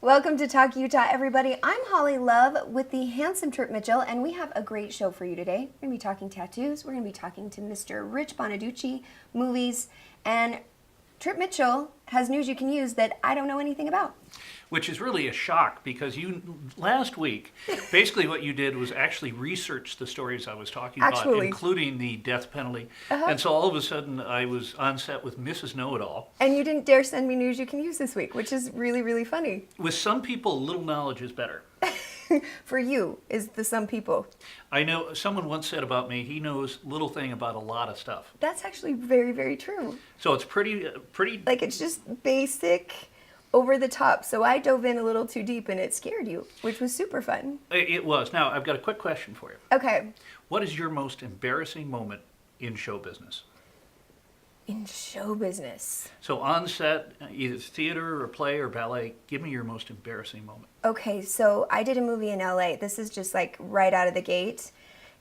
Welcome to Talk Utah, everybody. I'm Holly Love with the handsome Trip Mitchell, and we have a great show for you today. We're going to be talking tattoos. We're going to be talking to Mr. Rich Bonaducci, movies, and Trip Mitchell has news you can use that I don't know anything about. Which is really a shock because last week, basically what you did was actually research the stories I was talking about, including the death penalty. And so all of a sudden I was on set with Mrs. Know-It-All. And you didn't dare send me news you can use this week, which is really, really funny. With some people, little knowledge is better. For you, is the some people. I know someone once said about me, he knows little thing about a lot of stuff. That's actually very, very true. So it's pretty... Like, it's just basic, over the top. So I dove in a little too deep and it scared you, which was super fun. It was. Now, I've got a quick question for you. Okay. What is your most embarrassing moment in show business? In show business. So on set, either theater or play or ballet, give me your most embarrassing moment. Okay, so I did a movie in LA. This is just like right out of the gate.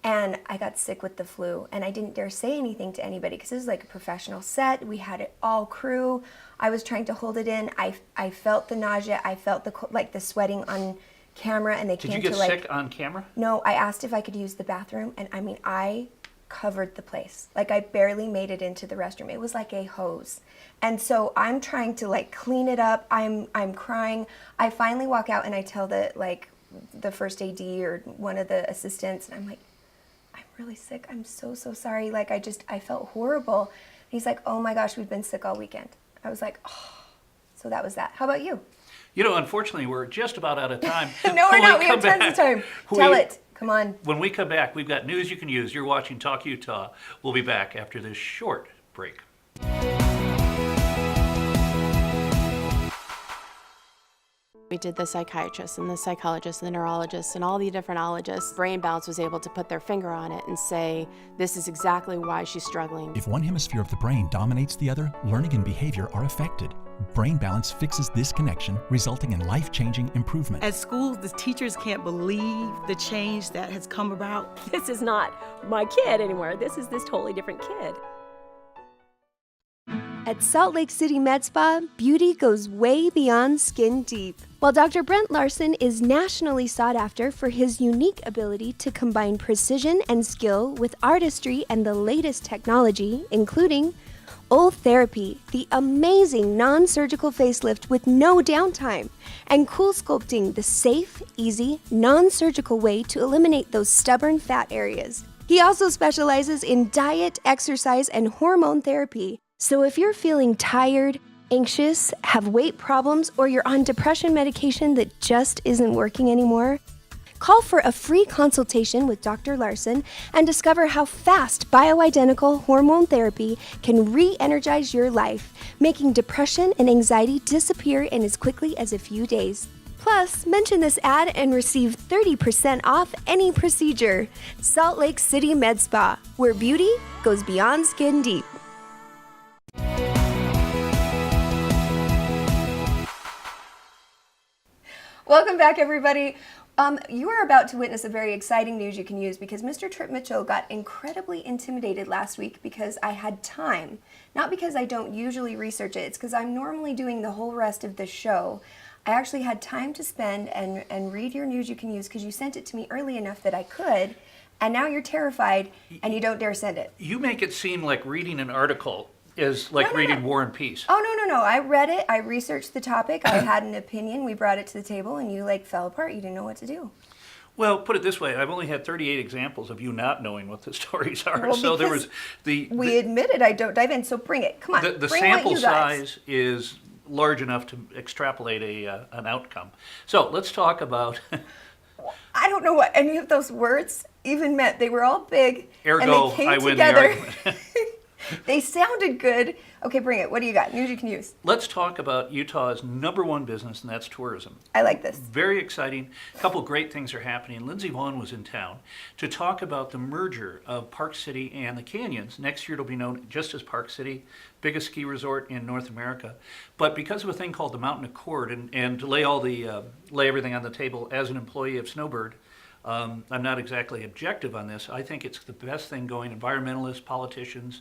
And I got sick with the flu, and I didn't dare say anything to anybody because this was like a professional set. We had it all crew. I was trying to hold it in. I felt the nausea. I felt the sweating on camera, and they came to Did you get sick on camera? No, I asked if I could use the bathroom, and I mean, I covered the place. Like, I barely made it into the restroom. It was like a hose. And so I'm trying to like clean it up. I'm crying. I finally walk out and I tell the first AD or one of the assistants, and I'm like, I'm really sick. I'm so sorry. Like, I felt horrible. And he's like, oh my gosh, we've been sick all weekend. I was like, oh. So that was that. How about you? You know, unfortunately, we're just about out of time. No, we're not. We have tons of time. Tell it. Come on. When we come back, we've got news you can use. You're watching Talk Utah. We'll be back after this short break. We did the psychiatrist and the psychologist and the neurologist and all the different ologists. Brain Balance was able to put their finger on it and say, this is exactly why she's struggling. If one hemisphere of the brain dominates the other, learning and behavior are affected. Brain Balance fixes this connection, resulting in life-changing improvement. At school, the teachers can't believe the change that has come about. This is not my kid anymore. This is this totally different kid. At Salt Lake City Med Spa, beauty goes way beyond skin deep. While Dr. Brent Larson is nationally sought after for his unique ability to combine precision and skill with artistry and the latest technology, including Ultherapy, the amazing non-surgical facelift with no downtime, and Cool Sculpting, the safe, easy, non-surgical way to eliminate those stubborn fat areas. He also specializes in diet, exercise, and hormone therapy. So if you're feeling tired, anxious, have weight problems, or you're on depression medication that just isn't working anymore, call for a free consultation with Dr. Larson and discover how fast bioidentical hormone therapy can re-energize your life, making depression and anxiety disappear in as quickly as a few days. Plus, mention this ad and receive 30% off any procedure. Salt Lake City Med Spa, where beauty goes beyond skin deep. Welcome back, everybody. You are about to witness a very exciting news you can use because Mr. Trip Mitchell got incredibly intimidated last week because I had time. Not because I don't usually research it, it's because I'm normally doing the whole rest of the show. I actually had time to spend and read your news you can use because you sent it to me early enough that I could, and now you're terrified and you don't dare send it. You make it seem like reading an article is like reading War and Peace. Oh, no. I read it. I researched the topic. I had an opinion. We brought it to the table, and you, fell apart. You didn't know what to do. Well, put it this way. I've only had 38 examples of you not knowing what the stories are. Well, so there was we admitted I don't dive in, so bring it. Come on. The sample size is large enough to extrapolate an outcome. So let's talk about... I don't know what any of those words even meant. They were all big, Ergo, and they came I win together. the argument. They sounded good. Okay, bring it. What do you got? News you can use. Let's talk about Utah's #1 business, and that's tourism. I like this. Very exciting. A couple great things are happening. Lindsey Vonn was in town to talk about the merger of Park City and the Canyons. Next year it'll be known just as Park City, biggest ski resort in North America. But because of a thing called the Mountain Accord, and to lay everything on the table as an employee of Snowbird, I'm not exactly objective on this. I think it's the best thing going. Environmentalists, politicians,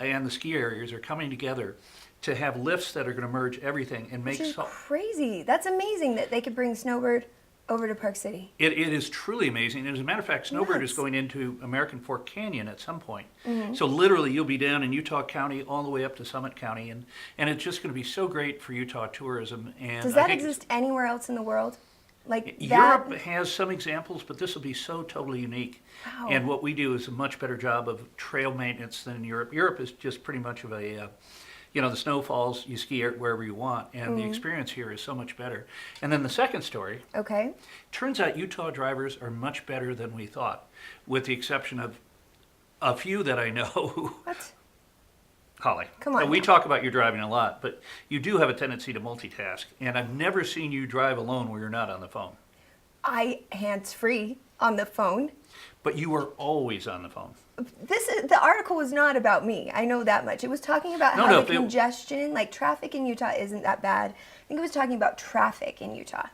and the ski areas are coming together to have lifts that are going to merge everything and make Which is crazy. That's amazing that they could bring Snowbird over to Park City. It is truly amazing. And as a matter of fact, Snowbird is Nuts. going into American Fork Canyon at some point. Mm-hmm. So literally you'll be down in Utah County all the way up to Summit County. And it's just going to be so great for Utah tourism. And Does I that think exist anywhere else in the world? Like Europe that? has some examples, but this will be so totally unique. Wow. And what we do is a much better job of trail maintenance than in Europe. Europe is just pretty much of a, the snow falls, you ski wherever you want, and the experience here is so much better. And then the second story, Okay. turns out Utah drivers are much better than we thought, with the exception of a few that I know who, What? Holly. Come on We now. talk about your driving a lot, but you do have a tendency to multitask, and I've never seen you drive alone where you're not on the phone. I hands-free on the phone. But you are always on the phone. The article was not about me. I know that much. It was talking about No, how no, the it- congestion, like traffic in Utah isn't that bad. I think it was talking about traffic in Utah.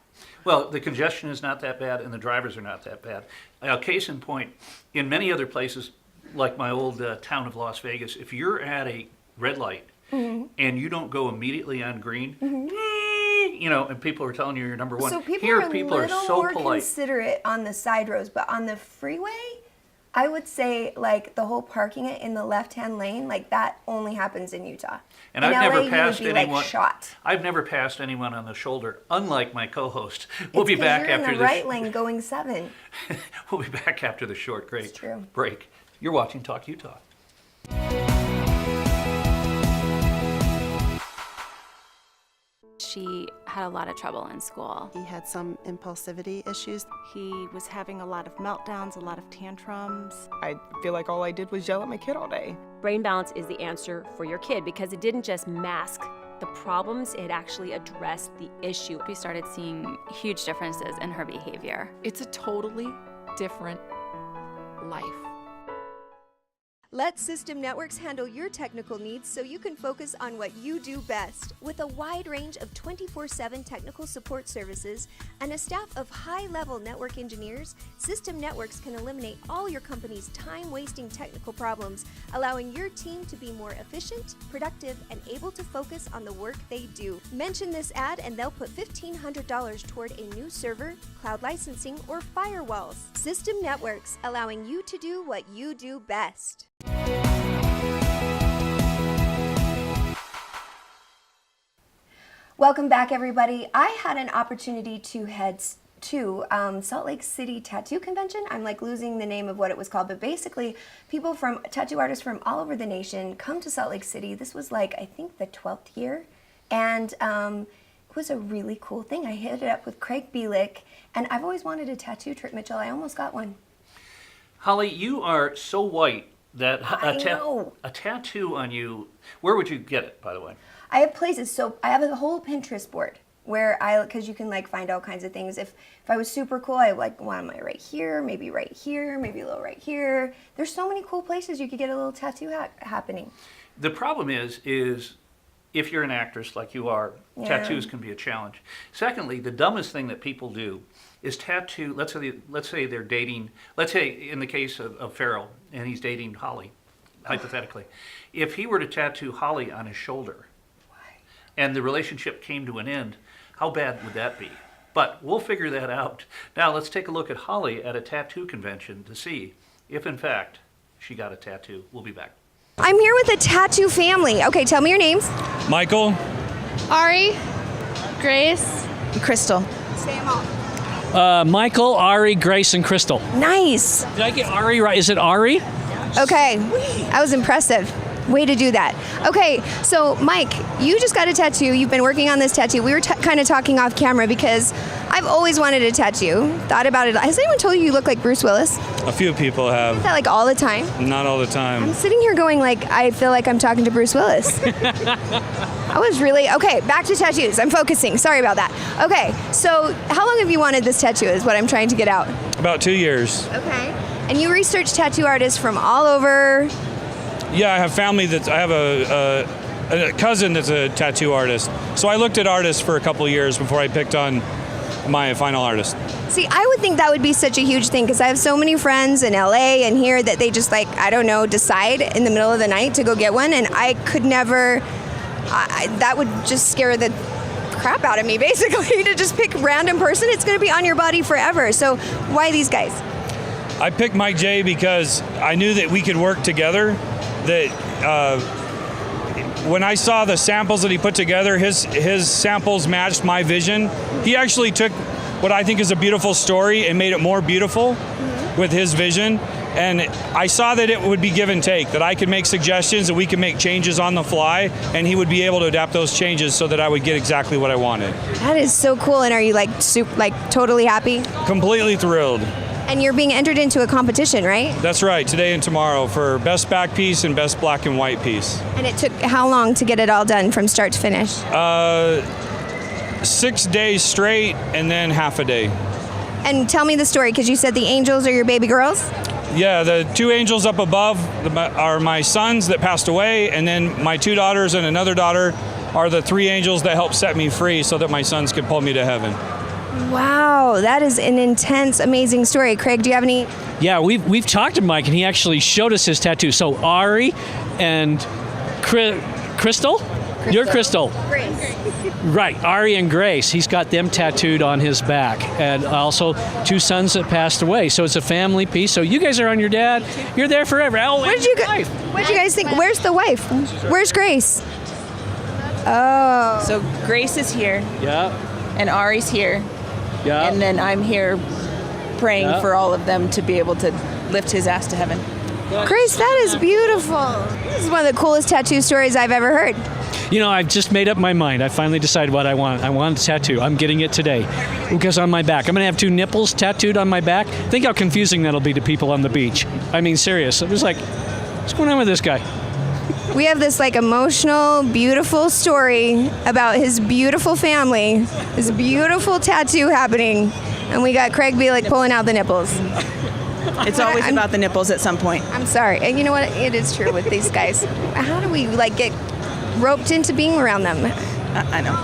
Well, the congestion is not that bad, and the drivers are not that bad. Case in point, in many other places, like my old town of Las Vegas, if you're at a red light Mm-hmm. and you don't go immediately on green, and people are telling you you're number one. So people Here, are people a are little so more polite. considerate on the side roads, but on the freeway, I would say like the whole parking it in the left-hand lane, like that only happens in Utah. And in I've LA, never you passed would be, anyone. Like, shot. I've never passed anyone on the shoulder, unlike my co-host. We'll It's be 'cause back you're after in the this. right lane going 7. We'll be back after the short It's true. break. You're watching Talk Utah. She had a lot of trouble in school. He had some impulsivity issues. He was having a lot of meltdowns, a lot of tantrums. I feel like all I did was yell at my kid all day. Brain Balance is the answer for your kid because it didn't just mask the problems, it actually addressed the issue. We started seeing huge differences in her behavior. It's a totally different life. Let System Networks handle your technical needs so you can focus on what you do best. With a wide range of 24/7 technical support services and a staff of high-level network engineers, System Networks can eliminate all your company's time-wasting technical problems, allowing your team to be more efficient, productive, and able to focus on the work they do. Mention this ad and they'll put $1,500 toward a new server, cloud licensing, or firewalls. System Networks, allowing you to do what you do best. Welcome back, everybody. I had an opportunity to head to Salt Lake City Tattoo Convention. I'm like losing the name of what it was called, but basically tattoo artists from all over the nation come to Salt Lake City. This was like, I think the 12th year. And it was a really cool thing. I hit it up with Craig Bielik, and I've always wanted a tattoo trip, Mitchell. I almost got one. Holly, you are so white that I know. a tattoo on you, where would you get it, by the way? I have places, so I have a whole Pinterest board where because you can like find all kinds of things. If I was super cool, I like want my right here, maybe a little right here. There's so many cool places you could get a little tattoo happening. The problem is if you're an actress like you are, Yeah. tattoos can be a challenge. Secondly, the dumbest thing that people do is tattoo. Let's say they're dating. Let's say in the case of Farrell, and he's dating Holly, hypothetically. If he were to tattoo Holly on his shoulder, and the relationship came to an end, how bad would that be? But we'll figure that out. Now let's take a look at Holly at a tattoo convention to see if in fact she got a tattoo. We'll be back. I'm here with a tattoo family. Okay, tell me your names. Michael. Ari, Grace, Crystal. Say them all. Michael, Ari, Grace, and Crystal. Nice. Did I get Ari right? Is it Ari? Okay, that was impressive. Way to do that. Okay, so Mike, you just got a tattoo. You've been working on this tattoo. We were kind of talking off camera because I've always wanted a tattoo. Thought about it. Has anyone told you look like Bruce Willis? A few people have. Is that like all the time? Not all the time. I'm sitting here going like, I feel like I'm talking to Bruce Willis. I was really, okay, back to tattoos. I'm focusing. Sorry about that. Okay, so how long have you wanted this tattoo is what I'm trying to get out. About 2 years. Okay. And you research tattoo artists from all over. Yeah, I have family I have a cousin that's a tattoo artist. So I looked at artists for a couple of years before I picked on my final artist. See, I would think that would be such a huge thing because I have so many friends in LA and here that they just like, I don't know, decide in the middle of the night to go get one, and I could never that would just scare the crap out of me, basically, to just pick random person. It's going to be on your body forever. So why these guys? I picked Mike J because I knew that we could work together. That when I saw the samples that he put together, his samples matched my vision. He actually took what I think is a beautiful story and made it more beautiful with his vision. And I saw that it would be give and take, that I could make suggestions, that we could make changes on the fly, and he would be able to adapt those changes so that I would get exactly what I wanted. That is so cool. And are you totally happy? Completely thrilled. And you're being entered into a competition, right? That's right, today and tomorrow for best back piece and best black and white piece. And it took how long to get it all done from start to finish? 6 days straight and then half a day. And tell me the story, because you said the angels are your baby girls? Yeah, the 2 angels up above are my sons that passed away, and then my 2 daughters and another daughter are the 3 angels that helped set me free so that my sons could pull me to heaven. Wow, that is an intense, amazing story. Craig, do you have any? Yeah, we've talked to Mike, and he actually showed us his tattoo. So Ari and Crystal? You're Crystal. Grace. Right, Ari and Grace. He's got them tattooed on his back. And also 2 sons that passed away. So it's a family piece. So you guys are on your dad. You're there forever. Oh, What did you guys think? Where's the wife? Where's Grace? Oh. So Grace is here. Yeah. And Ari's here. Yeah. And then I'm here praying for all of them to be able to lift his ass to heaven. Grace, that is beautiful. This is one of the coolest tattoo stories I've ever heard. You know, I've just made up my mind. I finally decided what I want. I want a tattoo. I'm getting it today because on my back. I'm going to have 2 nipples tattooed on my back. Think how confusing that'll be to people on the beach. I mean, serious. It was like, what's going on with this guy? We have this emotional, beautiful story about his beautiful family, his beautiful tattoo happening, and we got Craig B pulling out the nipples. It's always about the nipples at some point. I'm sorry. And you know what? It is true with these guys. How do we get roped into being around them? I know.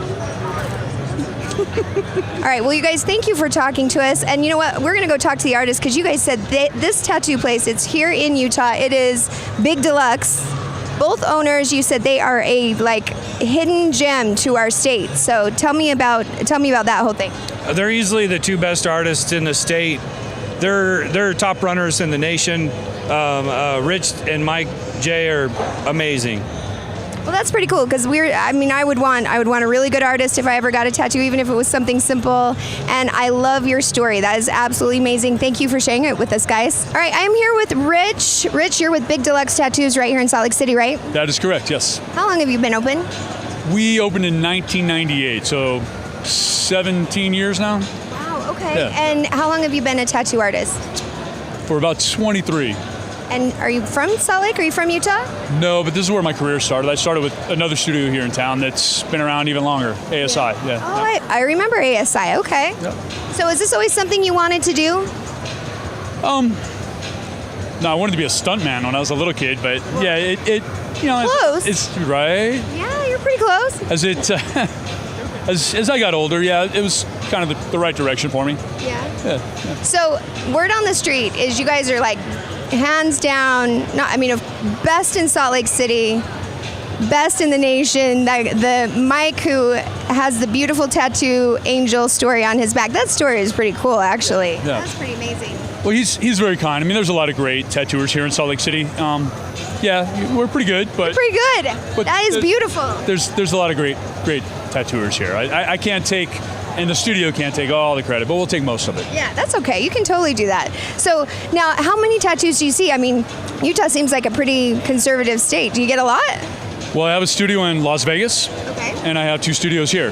All right. Well, you guys, thank you for talking to us. And you know what? We're going to go talk to the artist because you guys said this tattoo place, it's here in Utah. It is Big Deluxe. Both owners, you said they are a hidden gem to our state. So tell me about that whole thing. They're easily the 2 best artists in the state. They're top runners in the nation. Rich and Mike J are amazing. Well, that's pretty cool because I would want a really good artist if I ever got a tattoo, even if it was something simple. And I love your story. That is absolutely amazing. Thank you for sharing it with us, guys. All right, I'm here with Rich. Rich, you're with Big Deluxe Tattoos right here in Salt Lake City, right? That is correct, yes. How long have you been open? We opened in 1998, so 17 years now. Wow, okay. Yeah. And how long have you been a tattoo artist? For about 23. And are you from Salt Lake? Are you from Utah? No, but this is where my career started. I started with another studio here in town that's been around even longer, ASI. Yeah. Oh, I remember ASI. Okay. Yep. So is this always something you wanted to do? No, I wanted to be a stuntman when I was a little kid, but yeah, it close. It's right. Yeah, you're pretty close. As I got older, yeah, it was kind of the right direction for me. Yeah. Yeah. So word on the street is you guys are hands down, best in Salt Lake City, best in the nation. The Mike who has the beautiful tattoo angel story on his back. That story is pretty cool, actually. Yeah. That's pretty amazing. Well, he's very kind. There's a lot of great tattooers here in Salt Lake City. Yeah, we're pretty good, but pretty good. That is beautiful. There's a lot of great tattooers here. I can't take. And the studio can't take all the credit, but we'll take most of it. Yeah, that's okay. You can totally do that. So now, how many tattoos do you see? Utah seems like a pretty conservative state. Do you get a lot? Well, I have a studio in Las Vegas, okay, and I have 2 studios here.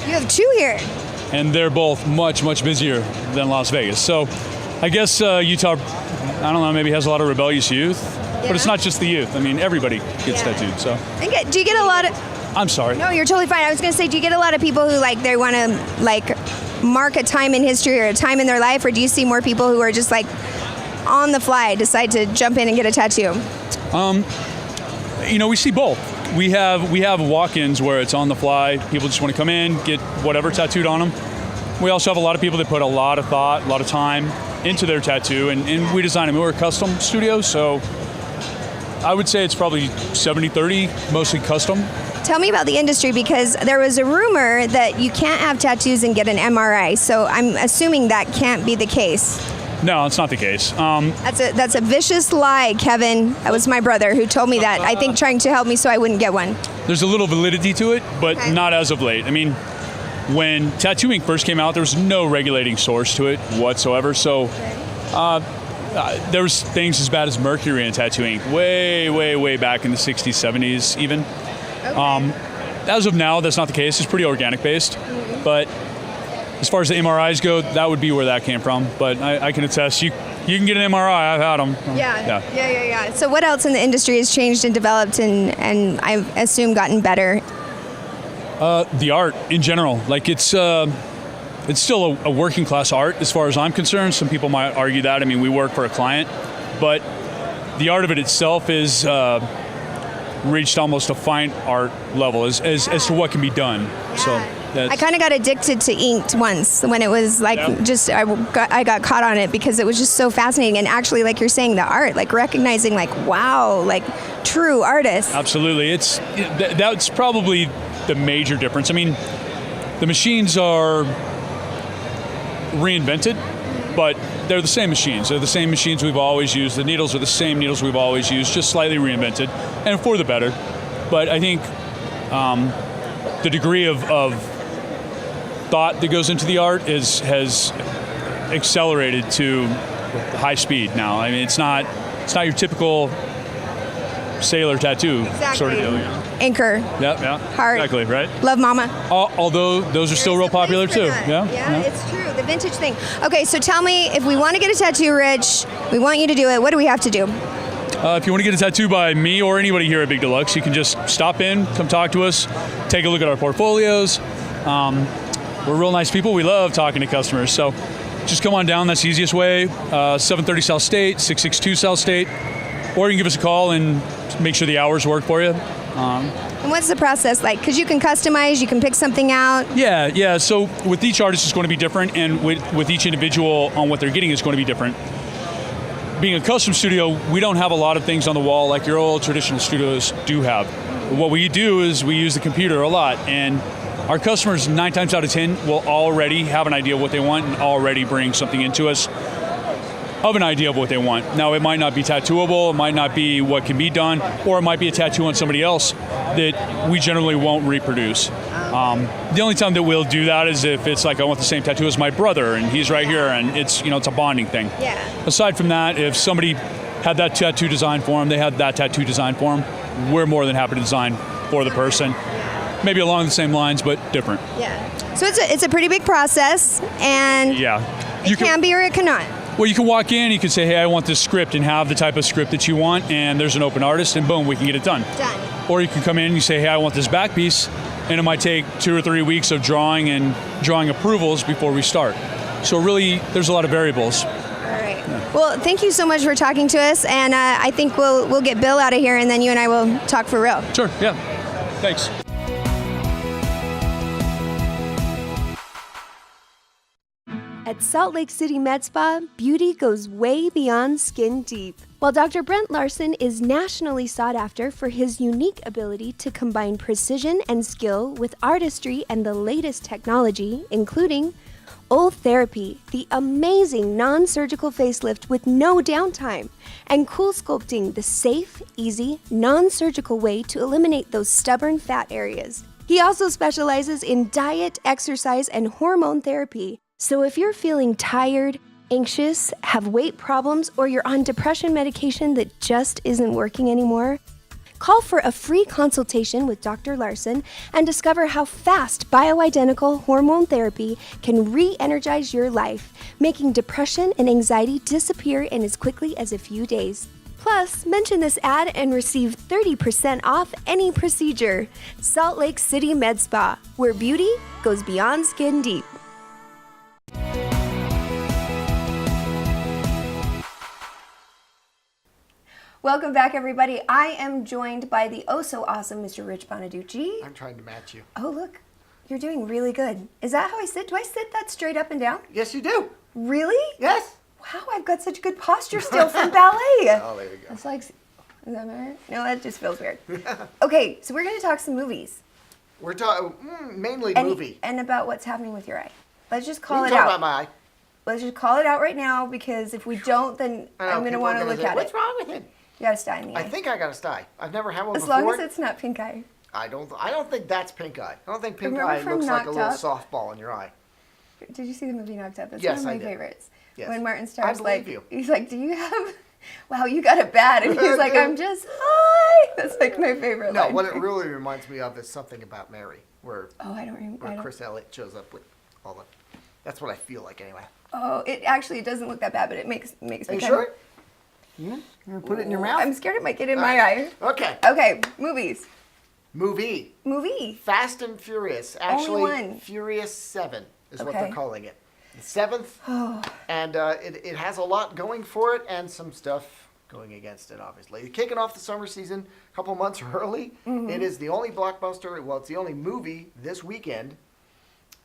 You have 2 here? And they're both much, much busier than Las Vegas. So I guess Utah, I don't know, maybe has a lot of rebellious youth, but it's not just the youth. Everybody gets tattooed. So. Do you get a lot of... I'm sorry. No, you're totally fine. I was going to say, do you get a lot of people who they want to mark a time in history or a time in their life, or do you see more people who are just on the fly decide to jump in and get a tattoo? We see both. We have walk-ins where it's on the fly. People just want to come in, get whatever tattooed on them. We also have a lot of people that put a lot of thought, a lot of time into their tattoo, and we design them. We're a custom studio, so I would say it's probably 70-30, mostly custom. Tell me about the industry, because there was a rumor that you can't have tattoos and get an MRI. So I'm assuming that can't be the case. No, it's not the case. That's a vicious lie, Kevin. That was my brother who told me that. I think trying to help me so I wouldn't get one. There's a little validity to it, but not as of late. I mean, when tattooing first came out, there was no regulating source to it whatsoever. So there was things as bad as mercury in tattooing way back in the 60s, 70s even. As of now, that's not the case. It's pretty organic based. But as far as the MRIs go, that would be where that came from. But I can attest, you can get an MRI. I've had them. Yeah. So what else in the industry has changed and developed and I assume gotten better? The art in general. Like it's still a working class art as far as I'm concerned. Some people might argue that. I mean, we work for a client. But the art of it itself is reached almost a fine art level as to what can be done. Yeah. So I kind of got addicted to ink once when it was like I got caught on it because it was just so fascinating. And actually, like you're saying, the art, like recognizing like, wow, like true artists. Absolutely. That's probably the major difference. I mean, the machines are reinvented, but they're the same machines. They're the same machines we've always used. The needles are the same needles we've always used, just slightly reinvented, and for the better. But I think the degree of thought that goes into the art has accelerated to high speed now. I mean, it's not your typical sailor tattoo sort of deal. You know? Anchor. Yeah. Heart. Exactly, right? Love Mama. Although those are still real popular too. Yeah, it's true. The vintage thing. Okay, so tell me, if we want to get a tattoo, Rich, we want you to do it. What do we have to do? If you want to get a tattoo by me or anybody here at Big Deluxe, you can just stop in, come talk to us, take a look at our portfolios. We're real nice people. We love talking to customers. So just come on down. That's the easiest way. 730 South State, 662 South State. Or you can give us a call and make sure the hours work for you. And what's the process like? Because you can customize, you can pick something out. Yeah. So with each artist, it's going to be different. And with each individual on what they're getting, it's going to be different. Being a custom studio, we don't have a lot of things on the wall like your old traditional studios do have. What we do is we use the computer a lot. And our customers, 9 times out of 10, will already have an idea of what they want and already bring something into us of an idea of what they want. Now, it might not be tattooable, it might not be what can be done, or it might be a tattoo on somebody else that we generally won't reproduce. The only time that we'll do that is if it's like, I want the same tattoo as my brother, and he's right here, and it's a bonding thing. Yeah. Aside from that, if somebody had that tattoo designed for them, they had that tattoo designed for them, we're more than happy to design for the person. Maybe along the same lines, but different. Yeah. So it's a pretty big process, and it can be or it cannot. Well, you can walk in, you can say, hey, I want this script, and have the type of script that you want, and there's an open artist, and boom, we can get it done. Or you can come in and you say, hey, I want this back piece, and it might take 2 or 3 weeks of drawing approvals before we start. So really, there's a lot of variables. All right. Yeah. Well, thank you so much for talking to us, and I think we'll get Bill out of here, and then you and I will talk for real. Sure, yeah. Thanks. At Salt Lake City Med Spa, beauty goes way beyond skin deep. While Dr. Brent Larson is nationally sought after for his unique ability to combine precision and skill with artistry and the latest technology, including Ultherapy, the amazing non-surgical facelift with no downtime, and Cool Sculpting, the safe, easy, non-surgical way to eliminate those stubborn fat areas. He also specializes in diet, exercise, and hormone therapy. So if you're feeling tired, anxious, have weight problems, or you're on depression medication that just isn't working anymore, call for a free consultation with Dr. Larson and discover how fast bioidentical hormone therapy can re-energize your life, making depression and anxiety disappear in as quickly as a few days. Plus, mention this ad and receive 30% off any procedure. Salt Lake City Med Spa, where beauty goes beyond skin deep. Welcome back, everybody. I am joined by the oh-so-awesome Mr. Rich Bonaducci. I'm trying to match you. Oh, look. You're doing really good. Is that how I sit? Do I sit that straight up and down? Yes, you do. Really? Yes. Wow, I've got such good posture still from ballet. Oh, there you go. It's like, Is that better? No, that just feels weird. Okay, so we're going to talk some movies. We're talking mainly and, movie. And about what's happening with your eye. Let's just call We it can talk out. about my eye. Let's just call it out right now, because if we don't, then I know, I'm going to people want are to gonna look say, at What's it. wrong with it? You got a sty in the eye. I think I got a sty. I've never had one As before. long as it's not pink eye. I don't think that's pink eye. I don't think pink Remember eye from looks like a Knocked little Up? softball in your eye. Did you see the movie Knocked Up? That's Yes, one of I my did. favorites. Yes. When Martin I Starr's believe like, you. he's like, do you have, wow, you got it bad. And he's like, I'm just high. That's like my favorite No, line. what it really reminds me of is Something About Mary, where Oh, I don't remember. Chris Elliott shows up with all the. That's what I feel like anyway. Oh, it actually doesn't look that bad, but it makes me Are you kind sure? of. You gonna put it in your mouth? I'm scared it might get in All my right. eye. Okay. Okay, movies. Movie. Fast and Furious. Actually, one. Furious 7 is what Okay. they're calling it. The 7th. And it has a lot going for it and some stuff going against it, obviously. Kicking off the summer season a couple months early. Mhm. It is the only blockbuster, well, it's the only movie this weekend.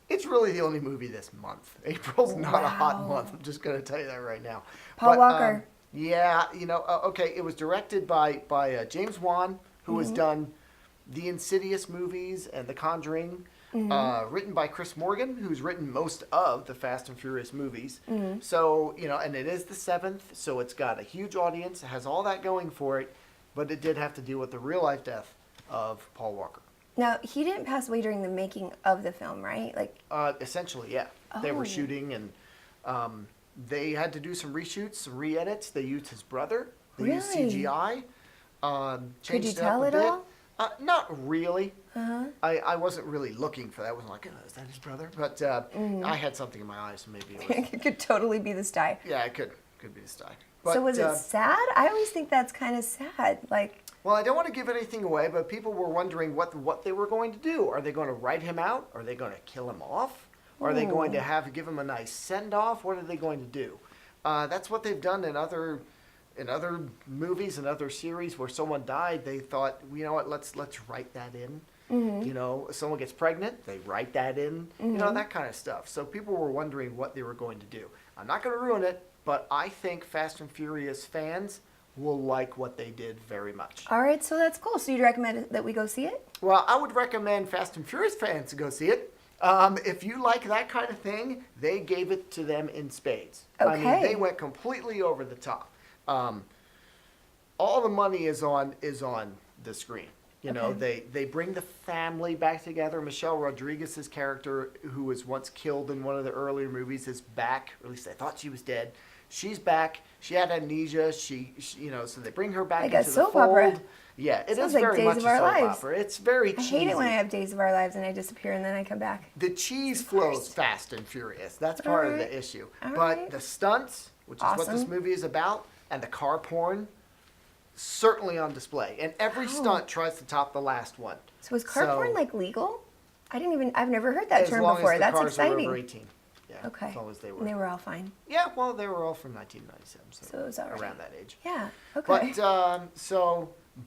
It's really the only movie this month. April's not a hot month. I'm just going to tell you that right now. Paul Walker. Yeah, okay, it was directed by James Wan, who has Mhm. done the Insidious movies and The Conjuring. Mhm. Written by Chris Morgan, who's written most of the Fast and Furious movies. Mhm. So, and it is the 7th, so it's got a huge audience. It has all that going for it, but it did have to deal with the real-life death of Paul Walker. Now, he didn't pass away during the making of the film, right? Like, Essentially, yeah. They Oh. were shooting, and they had to do some reshoots, some re-edits. They used his brother. They used Really? CGI. Could Changed you it tell up a it bit. all? Not really. Uh-huh. I wasn't really looking for that. I wasn't like, oh, is that his brother? But Mhm. I had something in my eyes, so maybe it was. it could totally be the sty. Yeah, it could be the style. So was it sad? I always think that's kind of sad. Like, Well, I don't want to give anything away, but people were wondering what they were going to do. Are they going to write him out? Are they going to kill him off? Are they going to give him a nice send off? What are they going to do? That's what they've done in other movies and other series where someone died. They thought, you know what? Let's write that in. Mhm. Someone gets pregnant, they write that in. Mhm. That kind of stuff. So people were wondering what they were going to do. I'm not going to ruin it, but I think Fast and Furious fans will like what they did very much. all right, so that's cool. So you'd recommend that we go see it? Well, I would recommend Fast and Furious fans to go see it. If you like that kind of thing, they gave it to them in spades. I mean, Okay. they went completely over the top. All the money is on the screen. They bring the family back together. Michelle Rodriguez's character, who was once killed in one of the earlier movies, is back. Or at least they thought she was dead. She's back. She had amnesia. So they bring her back Like a into the soap fold. opera. Yeah, it Sounds is like very Days much of a Our soap Lives. opera. It's very I cheesy. hate it when I have Days of Our Lives and I disappear and then I come back. The cheese flows fast and furious. That's part of Alright. the issue. All But right. the stunts, which is what this Awesome. movie is about, and the car porn, certainly on display. And every Wow. stunt tries to top the last one. So is car porn like legal? I've never heard that as term long before. As the That's cars exciting. Are over 18. Yeah, Okay. as long as they were. And they were all fine. Yeah, well, they were all from 1997, So it was all right. around that age. Yeah. Okay.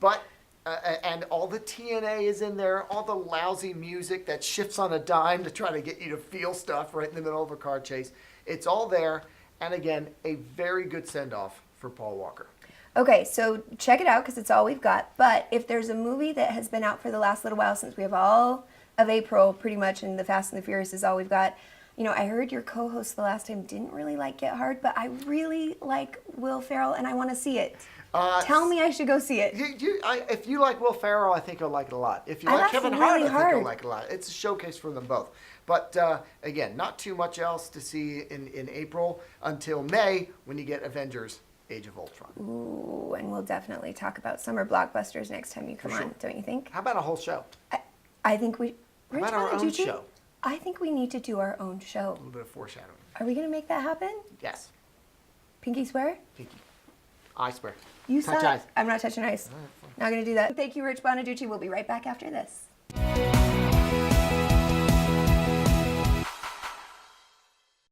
But and all the TNA is in there, all the lousy music that shifts on a dime to try to get you to feel stuff right in the middle of a car chase. It's all there, and again, a very good send-off for Paul Walker. Okay, so check it out because it's all we've got. But if there's a movie that has been out for the last little while, since we have all of April pretty much, and The Fast and the Furious is all we've got. I heard your co-host the last time didn't really like Get Hard, but I really like Will Ferrell and I want to see it. Tell me I should go see it. If you like Will Ferrell, I think you'll like it a lot. If you I like laughed Kevin really Hart, I think hard. you'll like it a lot. It's a showcase for them both. But again, not too much else to see in April until May when you get Avengers Age of Ultron. Ooh, and we'll definitely talk about summer blockbusters next time you come For sure. on, don't you think? How about a whole show? I think we're How about our own Juju? show? I think we need to do our own show. A little bit of foreshadowing. Are we going to make that happen? Yes. Pinky swear? Pinky. I swear. You Touch saw eyes. I'm not touching ice. Not going to do that. Thank you, Rich Bonaducci. We'll be right back after this.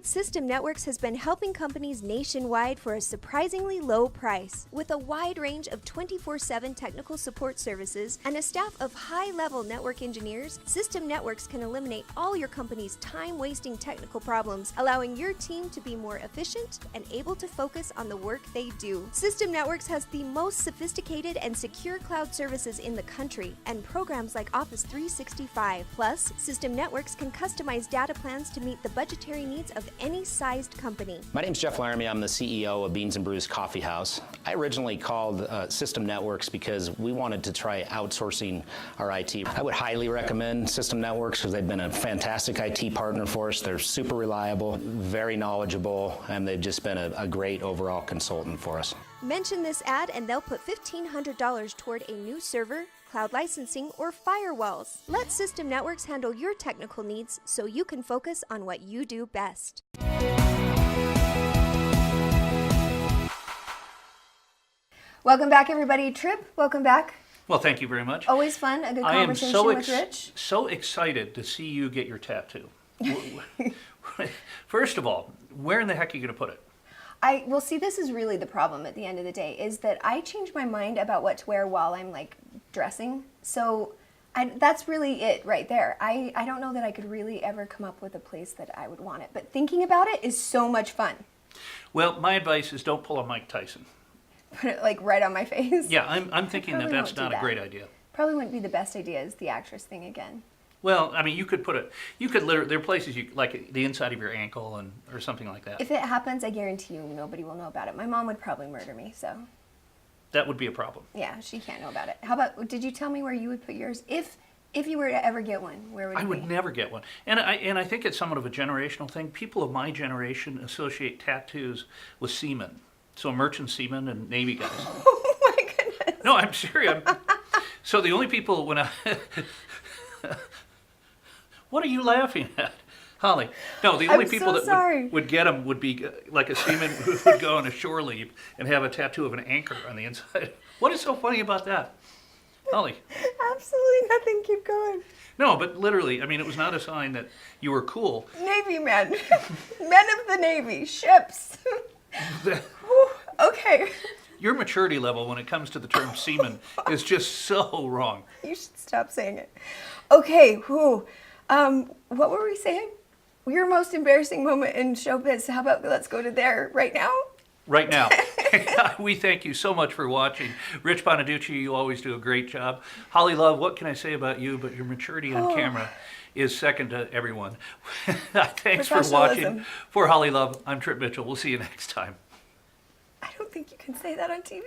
System Networks has been helping companies nationwide for a surprisingly low price. With a wide range of 24/7 technical support services and a staff of high-level network engineers, System Networks can eliminate all your company's time-wasting technical problems, allowing your team to be more efficient and able to focus on the work they do. System Networks has the most sophisticated and secure cloud services in the country and programs like Office 365. Plus, System Networks can customize data plans to meet the budgetary needs of any sized company. My name's Jeff Laramie. I'm the CEO of Beans and Brews Coffee House. I originally called System Networks because we wanted to try outsourcing our IT. I would highly recommend System Networks because they've been a fantastic IT partner for us. They're super reliable, very knowledgeable, and they've just been a great overall consultant for us. Mention this ad and they'll put $1,500 toward a new server, cloud licensing, or firewalls. Let System Networks handle your technical needs so you can focus on what you do best. Welcome back, everybody. Trip, welcome back. Well, thank you very much. Always fun, a good conversation with Rich. So excited to see you get your tattoo. First of all, where in the heck are you going to put it? Well, see, this is really the problem at the end of the day, is that I change my mind about what to wear while I'm, like, dressing. So that's really it right there. I don't know that I could really ever come up with a place that I would want it. But thinking about it is so much fun. Well, my advice is don't pull a Mike Tyson. Put it, like, right on my face? Yeah, I'm thinking that that's not a great idea. Probably wouldn't be the best idea as the actress thing again. Well, I mean, you could put it, there are places like the inside of your ankle or something like that. If it happens, I guarantee you nobody will know about it. My mom would probably murder me, so. That would be a problem. Yeah, she can't know about it. How about, did you tell me where you would put yours? If you were to ever get one, where would it be? I would never get one. And I think it's somewhat of a generational thing. People of my generation associate tattoos with seamen. So merchant seamen and Navy guys. Oh my goodness. No, I'm serious. So the only people when I... What are you laughing at, Holly? No, the only people that would get them would be like a seaman who would go on a shore leave and have a tattoo of an anchor on the inside. What is so funny about that, Holly? Absolutely nothing. Keep going. No, but literally, I mean, it was not a sign that you were cool. Navy men. Men of the Navy. Ships. Okay. Your maturity level when it comes to the term seaman is just so wrong. You should stop saying it. Okay, what were we saying? Your most embarrassing moment in showbiz. How about let's go to there right now? Right now. We thank you so much for watching. Rich Bonaducci, you always do a great job. Holly Love, what can I say about you? But your maturity on camera is second to everyone. Thanks for watching. For Holly Love, I'm Trip Mitchell. We'll see you next time. I don't think you can say that on TV.